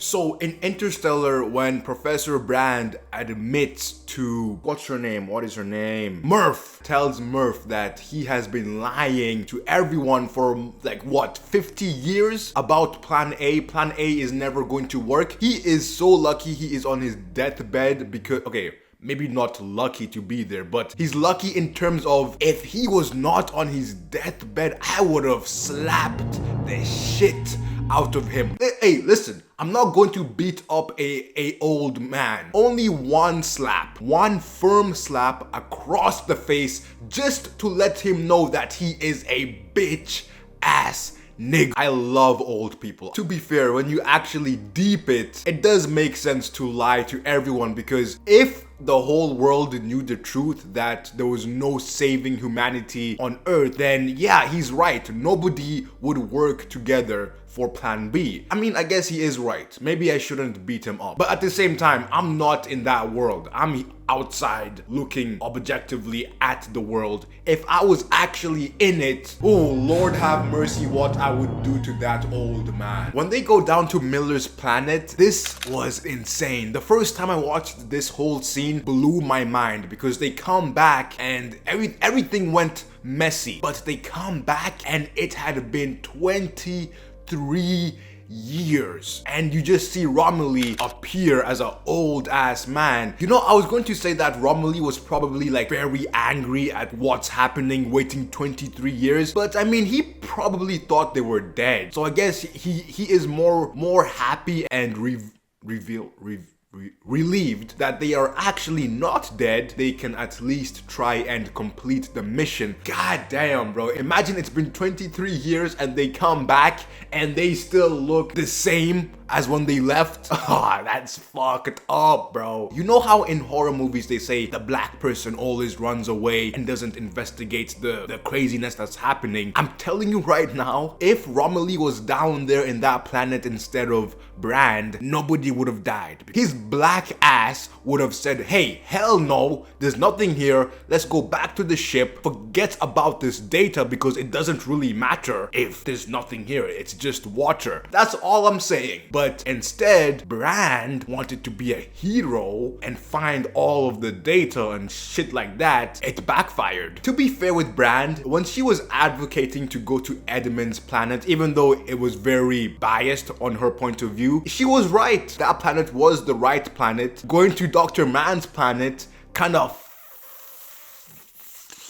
So in Interstellar, when Professor Brand admits to, what's her name? What is her name? Murph tells Murph that he has been lying to everyone for like what, 50 years about Plan A. Plan A is never going to work. He is so lucky he is on his deathbed because, okay, maybe not lucky to be there, but he's lucky in terms of if he was not on his deathbed, I would have slapped the shit out of him. Hey, listen, I'm not going to beat up a old man. Only one slap, one firm slap across the face just to let him know that he is a bitch ass nigga. I love old people. To be fair, when you actually deep it, it does make sense to lie to everyone, because if the whole world knew the truth that there was no saving humanity on Earth, then yeah, he's right. Nobody would work together for Plan B. I mean, I guess he is right. Maybe I shouldn't beat him up. But at the same time, I'm not in that world. I'm outside looking objectively at the world. If I was actually in it, oh Lord have mercy what I would do to that old man. When they go down to Miller's planet, this was insane. The first time I watched this whole scene blew my mind because they come back and everything went messy. But they come back and it had been 23 years, and you just see Romilly appear as an old ass man. You know, I was going to say that Romilly was probably like very angry at what's happening, waiting 23 years, but I mean, he probably thought they were dead. So I guess he is more happy and relieved that they are actually not dead. They can at least try and complete the mission. God damn, bro. Imagine it's been 23 years and they come back and they still look the same as when they left. Ah, that's fucked up, bro. You know how in horror movies they say the black person always runs away and doesn't investigate the craziness that's happening? I'm telling you right now, if Romilly was down there in that planet instead of Brand, nobody would have died. His black ass would have said, hey, hell no, there's nothing here. Let's go back to the ship. Forget about this data because it doesn't really matter if there's nothing here. It's just water. That's all I'm saying. But instead, Brand wanted to be a hero and find all of the data and shit like that. It backfired. To be fair with Brand, when she was advocating to go to Edmund's planet, even though it was very biased on her point of view, she was right. That planet was the right planet. Going to Dr. Man's planet kind of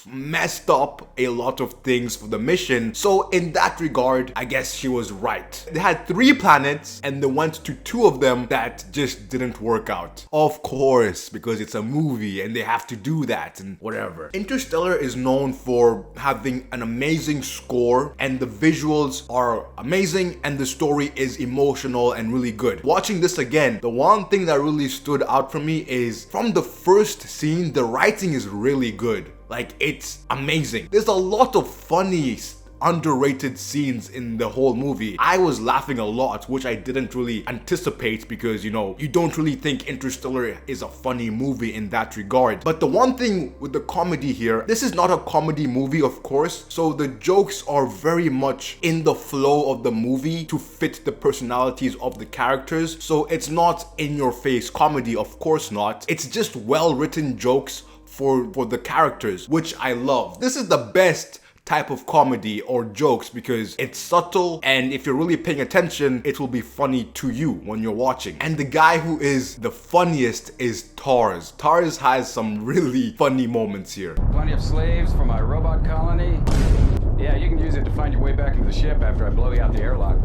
messed up a lot of things for the mission. So in that regard, I guess she was right. They had 3 planets and they went to 2 of them that just didn't work out. Of course, because it's a movie and they have to do that and whatever. Interstellar is known for having an amazing score and the visuals are amazing and the story is emotional and really good. Watching this again, the one thing that really stood out for me is from the first scene, the writing is really good. Like, it's amazing. There's a lot of funny, underrated scenes in the whole movie. I was laughing a lot, which I didn't really anticipate because, you know, you don't really think Interstellar is a funny movie in that regard. But the one thing with the comedy here, this is not a comedy movie, of course, so the jokes are very much in the flow of the movie to fit the personalities of the characters. So it's not in your face comedy, of course not. It's just well-written jokes for the characters, which I love. This is the best type of comedy or jokes because it's subtle, and if you're really paying attention, it will be funny to you when you're watching. And the guy who is the funniest is Tars. Tars has some really funny moments here. Plenty of slaves for my robot colony. Yeah, you can use it to find your way back into the ship after I blow you out the airlock.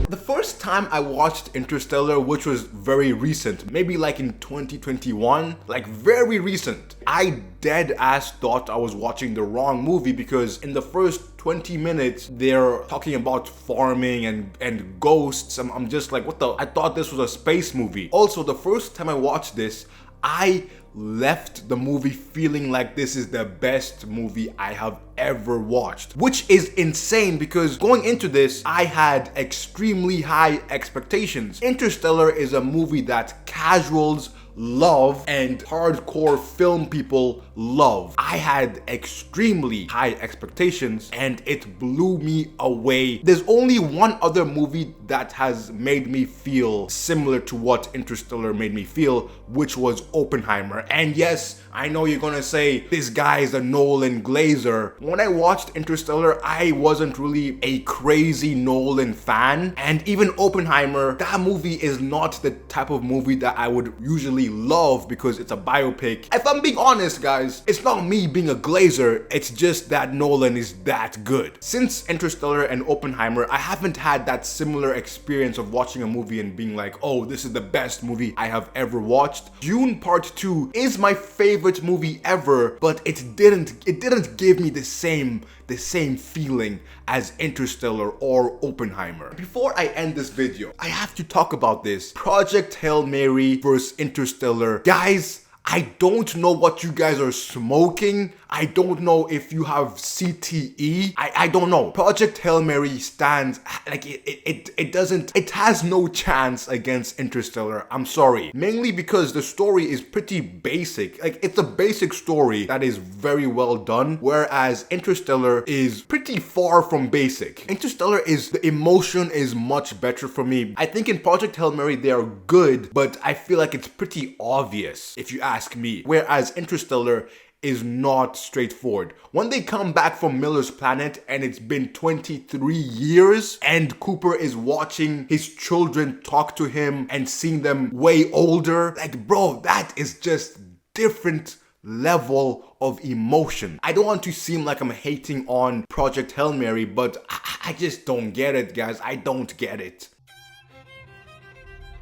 The first time I watched Interstellar, which was very recent, maybe like in 2021, like very recent, I dead ass thought I was watching the wrong movie because in the first 20 minutes they're talking about farming and ghosts. I'm just like, what the? I thought this was a space movie. Also, the first time I watched this, I left the movie feeling like this is the best movie I have ever watched, which is insane because going into this, I had extremely high expectations. Interstellar is a movie that casuals love and hardcore film people love. I had extremely high expectations and it blew me away. There's only one other movie that has made me feel similar to what Interstellar made me feel, which was Oppenheimer. And yes, I know you're gonna say this guy is a Nolan Glazer. When I watched Interstellar, I wasn't really a crazy Nolan fan, and even Oppenheimer, that movie is not the type of movie that I would usually love because it's a biopic. If I'm being honest, guys, it's not me being a Glazer, it's just that Nolan is that good. Since Interstellar and Oppenheimer, I haven't had that similar experience of watching a movie and being like, oh, this is the best movie I have ever watched. Dune Part 2 is my favorite movie ever, but it didn't give me the same feeling as Interstellar or Oppenheimer. Before I end this video, I have to talk about this. Project Hail Mary versus Interstellar. Guys, I don't know what you guys are smoking. I don't know if you have CTE. I don't know. Project Hail Mary stands like it has no chance against Interstellar. I'm sorry. Mainly because the story is pretty basic. Like, it's a basic story that is very well done, whereas Interstellar is pretty far from basic. Interstellar is, the emotion is much better for me. I think in Project Hail Mary they are good, but I feel like it's pretty obvious if you ask me. Whereas Interstellar is not straightforward. When they come back from Miller's planet and it's been 23 years and Cooper is watching his children talk to him and seeing them way older, like, bro, that is just different level of emotion. I don't want to seem like I'm hating on Project Hail Mary, but I just don't get it, guys. I don't get it.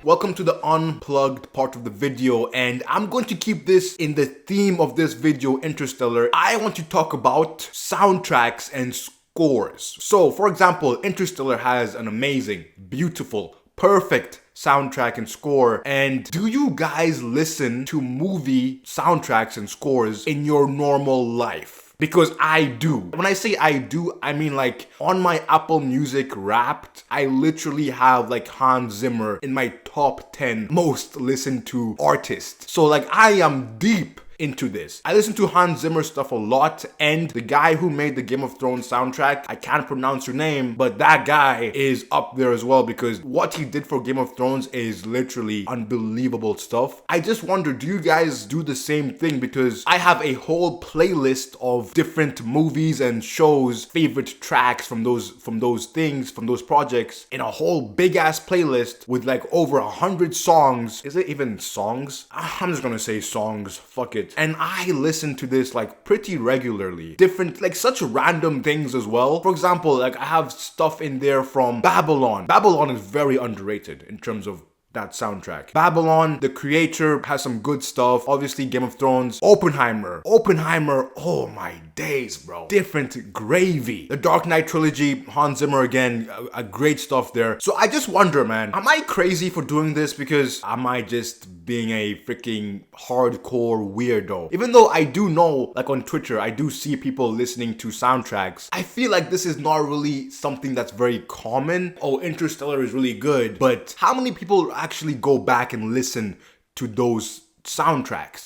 Welcome to the Unplugged part of the video, and I'm going to keep this in the theme of this video, Interstellar. I want to talk about soundtracks and scores. So, for example, Interstellar has an amazing, beautiful, perfect soundtrack and score. And do you guys listen to movie soundtracks and scores in your normal life? Because I do. When I say I do, I mean like on my Apple Music Wrapped, I literally have like Hans Zimmer in my top 10 most listened to artists. So like I am deep into this. I listen to Hans Zimmer stuff a lot, and the guy who made the Game of Thrones soundtrack, I can't pronounce your name, but that guy is up there as well because what he did for Game of Thrones is literally unbelievable stuff. I just wonder, do you guys do the same thing? Because I have a whole playlist of different movies and shows, favorite tracks from those projects in a whole big ass playlist with like over 100 songs. Is it even songs? I'm just gonna say songs, fuck it. And I listen to this like pretty regularly. Different, like such random things as well. For example, like I have stuff in there from Babylon. Babylon is very underrated in terms of that soundtrack. Babylon, the creator, has some good stuff. Obviously, Game of Thrones. Oppenheimer, oh my days, bro. Different gravy. The Dark Knight trilogy, Hans Zimmer again, a great stuff there. So I just wonder, man, am I crazy for doing this? Because am I just being a freaking hardcore weirdo? Even though I do know, like on Twitter, I do see people listening to soundtracks, I feel like this is not really something that's very common. Oh, Interstellar is really good, but how many people actually go back and listen to those soundtracks?